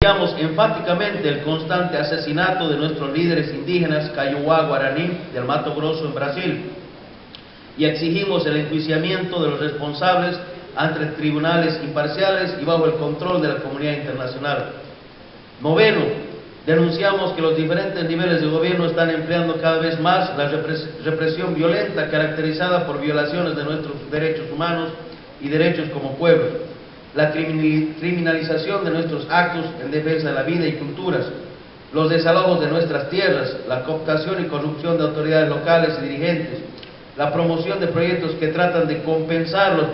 Denunciamos enfáticamente el constante asesinato de nuestros líderes indígenas Kaiowá Guaraní del Mato Grosso en Brasil y exigimos el enjuiciamiento de los responsables ante tribunales imparciales y bajo el control de la comunidad internacional. Noveno, denunciamos que los diferentes niveles de gobierno están empleando cada vez más la represión violenta caracterizada por violaciones de nuestros derechos humanos y derechos como pueblo, la criminalización de nuestros actos en defensa de la vida y culturas, los desalojos de nuestras tierras, la cooptación y corrupción de autoridades locales y dirigentes, la promoción de proyectos que tratan de compensar los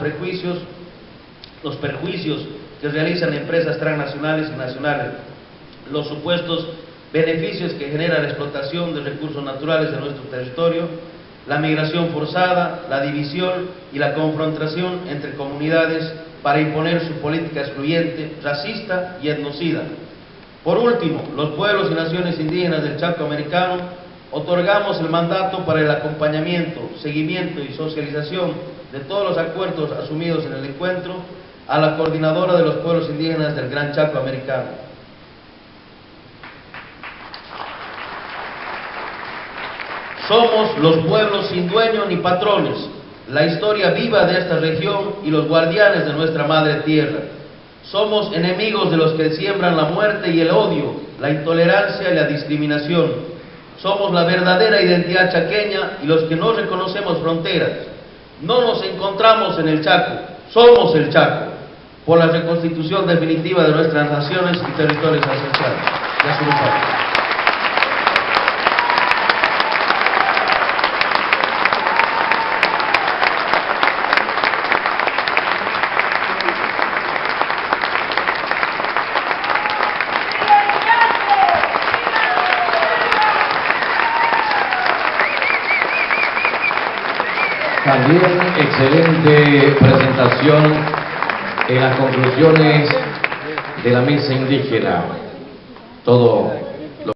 perjuicios que realizan empresas transnacionales y nacionales, los supuestos beneficios que genera la explotación de recursos naturales de nuestro territorio, la migración forzada, la división y la confrontación entre comunidades para imponer su política excluyente, racista y etnocida. Por último, los pueblos y naciones indígenas del Chaco americano otorgamos el mandato para el acompañamiento, seguimiento y socialización de todos los acuerdos asumidos en el encuentro a la coordinadora de los pueblos indígenas del Gran Chaco americano. Somos los pueblos sin dueños ni patrones, la historia viva de esta región y los guardianes de nuestra madre tierra. Somos enemigos de los que siembran la muerte y el odio, la intolerancia y la discriminación. Somos la verdadera identidad chaqueña y los que no reconocemos fronteras. No nos encontramos en el Chaco, somos el Chaco, por la reconstitución definitiva de nuestras naciones y territorios ancestrales. Gracias. También excelente presentación en las conclusiones de la mesa indígena. Todo